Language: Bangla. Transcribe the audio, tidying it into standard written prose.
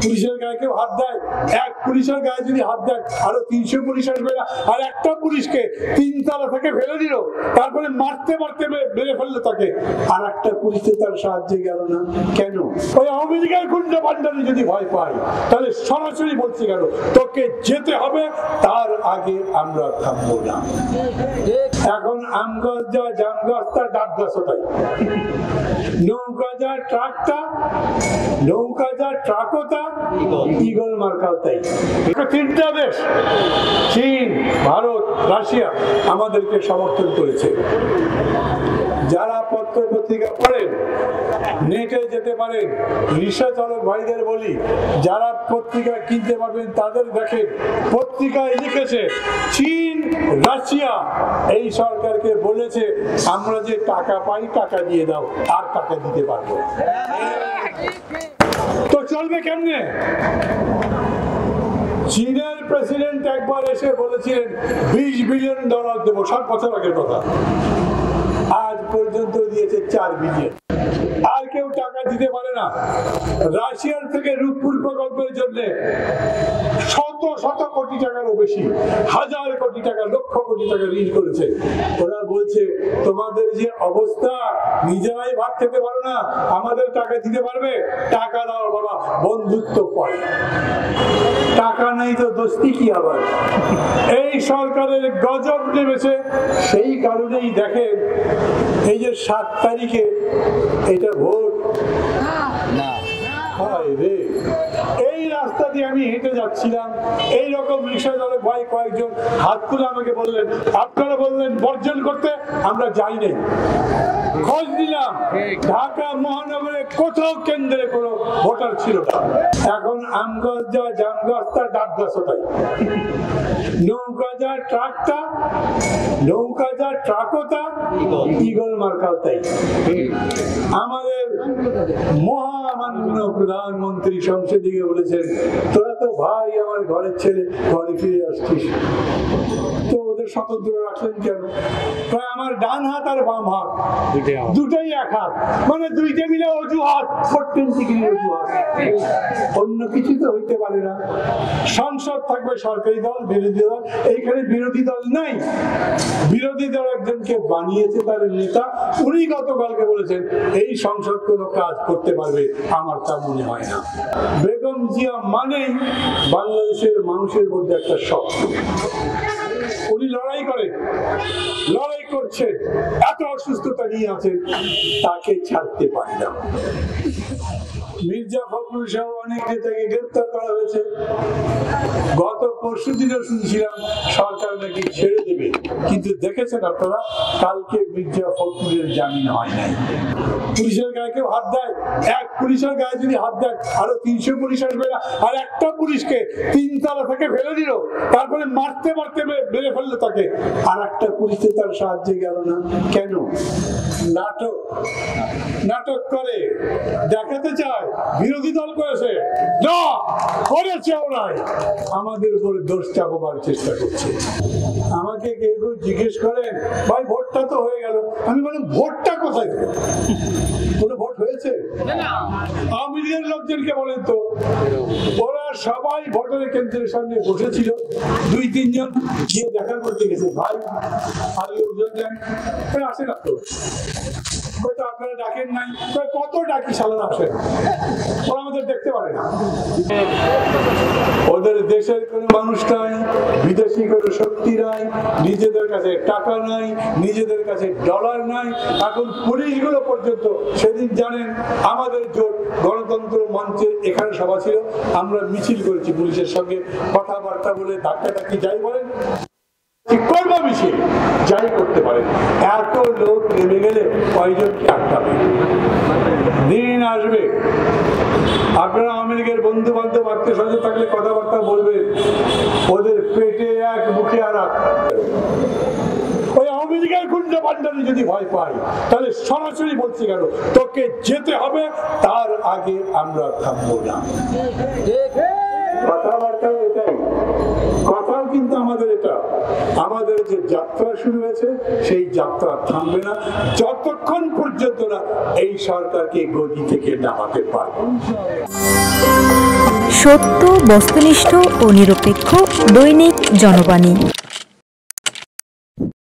পুলিশের গায়ে কেউ হাত দেয়, এক পুলিশের গায়ে যদি হাত দেয় আরো 300 পুলিশ আসবে না, আর একটা পুলিশকে 3 তলা থেকে ফেলে দিল, তারপরে মারতে মারতে মেরে ফেললো তাকে, আর একটা পুলিশে তার সাহায্যে গেল না কেন? ওই আওয়ামী লীগের গুন্ডা বান্ডারে যদি ভয় পাই তাহলে সরাসরি বলছি কেন তোকে যেতে হবে, তার আগে আমরা থামবো না। এখন আম গাছ যা, জাম গাছ তা, ডাব গাছও তাই, নৌকা যা ট্রাকটা, নৌকা যা ট্রাকও তা, ঈগল মার্কাও তাই। 3টা দেশ চীন, ভারত, রাশিয়া আমাদেরকে সমর্থন করেছে। যারা পত্র পত্রিকা পড়েন, নেটে যেতে পারেন, রিক্সা চালক ভাইদের বলি, যারা পত্রিকা কিনতে পারবেন তাদের দেখেন, পত্রিকায় লিখেছে চীন, রাশিয়া এই সরকারকে বলেছে আমরা যে টাকা পাই টাকা দিয়ে দাও, আর টাকা দিতে পারবো। তো চলবে কেমনে? চীনের প্রেসিডেন্ট একবার এসে বলেছিলেন $20 বিলিয়ন দেবো, 7 বছর আগের কথা, আজ পর্যন্ত দিয়েছে 4 বিলিয়ন। আর কেউ টাকা দিতে পারে না। রাশিয়ার থেকে রূপপুর প্রকল্পের জন্য শত শত কোটি টাকারও বেশি, হাজার কোটি টাকা, লক্ষ কোটি টাকা ঋণ করেছে। ওরা বলছে তোমাদের যে অবস্থা, নিজেরাই ভাত খেতে পারো না, আমাদের টাকা দিতে পারবে? টাকা দাও বাবা, বন্ধুত্ব পড়ে, টাকা নাই তো দোস্তি কি আবার। এই সরকারের গজব নেমেছে, সেই কারণেই দেখেন এই যে 7 তারিখে এটা ভোট, এই রাস্তা দিয়ে আমি হেঁটে যাচ্ছিলাম, এইরকম রিক্সা চালক ভাই কয়েকজন হাত তুলে আমাকে বললেন, আপনারা বললেন বর্জন করতে, আমরা যাই নাই। খোঁজ দিলাম, ঢাকা মহানগরে কোথাও কেন্দ্রে কোনো ভোটার ছিল না। এখন আম গাছ যা, জাম গাছ তা, ডাব গাছও তাই, নৌকা যা ট্রাকটা, নৌকা যা ট্রাকও তা, ঈগল মার্কাও তাই। আমাদের মহামান্য প্রধানমন্ত্রী সংসদে গিয়ে বলেছেন, তোরা তো ভাই আমার ঘরের ছেলে, ঘরে ফিরে আসছিস, তো ওদের স্বতন্ত্র রাখলেন কেন? আমার ডান হাত আর বাম হাত দুটাই এক হাত, মানে দুইটা মিলে অজুহাত, অজুহাত, অন্য কিছু তো হইতে পারে না। সংসদ থাকবে সরকারি দল, বিরোধী দল, এইখানে বিরোধী দল নাই। বিরোধী দল একজনকে বানিয়েছে তার নেতা, উনি গতকালকে বলেছেন এই সংসদ কোনো কাজ করতে পারবে, আমার তা মনে হয় না। বেগম জিয়া মানেই বাংলাদেশের মানুষের মধ্যে একটা শক্ত, উনি লড়াই করেন, লড়াই করছে, এত অসুস্থতা নিয়ে আছেন, তাকে ছাড়তে পারি না। মির্জা ফখরুল সহ অনেক নেতাকে গ্রেপ্তার করা হয়েছে। গত পরশু দিনও শুনছিলাম সরকার নাকি ছেড়ে দেবে, কিন্তু দেখেছেন আপনারা কালকে মির্জা ফখরুলের জামিন হয় নাই। পুলিশের গায়ে কেউ হাত দেয়, এক পুলিশের গায়ে যদি হাত দেয় আরো 300 পুলিশ আসবে না, আর একটা পুলিশকে 3 তলা থেকে ফেলে দিল, তারপরে মারতে মারতে মেরে ফেললো তাকে, আর একটা পুলিশে তার সাহায্যে গেল না কেন? নাটক, নাটক করে দেখাতে চায় বিরোধী দল করেছে, না করেছে ওরাই, আমাদের উপরে দোষ চাপাবার চেষ্টা করছে। আমাকে কেউ জিজ্ঞেস করেন ভাই ভোটটা তো হয়ে গেল, আমি বলি ভোটটা কোথায় দেবো? কোনো ভোট হয়েছে? আওয়ামী লীগের লোকজনকে বলেন তো, ওরা সবাই ভোটের কেন্দ্রের সামনে বসেছিল, 2-3 জন গিয়ে দেখা করতে গেছে, ভাই আর লোকজন দেন আসে না তো, হয়তো আপনারা ডাকেন নাই, কত ডাকি সালান আসে, ওরা আমাদের দেখতে পারে না। ওদের দেশের কোনো মানুষ নাই, বিদেশি কোনো শক্তি নাই, নিজেদের কাছে টাকা নাই, নিজেদের কাছে ডলার নাই। এখন পুলিশগুলো পর্যন্ত, সেদিন জানেন আমাদের জোট গণতন্ত্র মঞ্চের এখানে সভা ছিল, আমরা মিছিল করেছি, পুলিশের সঙ্গে কথাবার্তা বলে ধাক্কাধাক্কি যাই বলেন, করবো মিছিল, যাই করতে পারেন, এত লোক নেমে গেলে কয়জনকে আটকাবে? দিন আসবে আপনারা আওয়ামী লীগের বন্ধু বান্ধব আত্মীয় স্বজন থাকলে কথাবার্তা বলবেন, ওদের পেটে এক মুখে আর ওই আওয়ামী লীগের গুন্ডা বান্ডারে যদি ভয় পাই তাহলে সরাসরি বলছি কেন তোকে যেতে হবে, তার আগে আমরা থামবো না। কথাবার্তাও এটাই, কথাও কিন্তু আমাদের এটা, আমাদের যে যাত্রা শুরু হয়েছে সেই যাত্রা থামবে না যতক্ষণ পর্যন্ত না এই সরকারকে গদি থেকে নামাতে পারবে। সত্য, বস্তুনিষ্ঠ ও নিরপেক্ষ দৈনিক জনবাণী।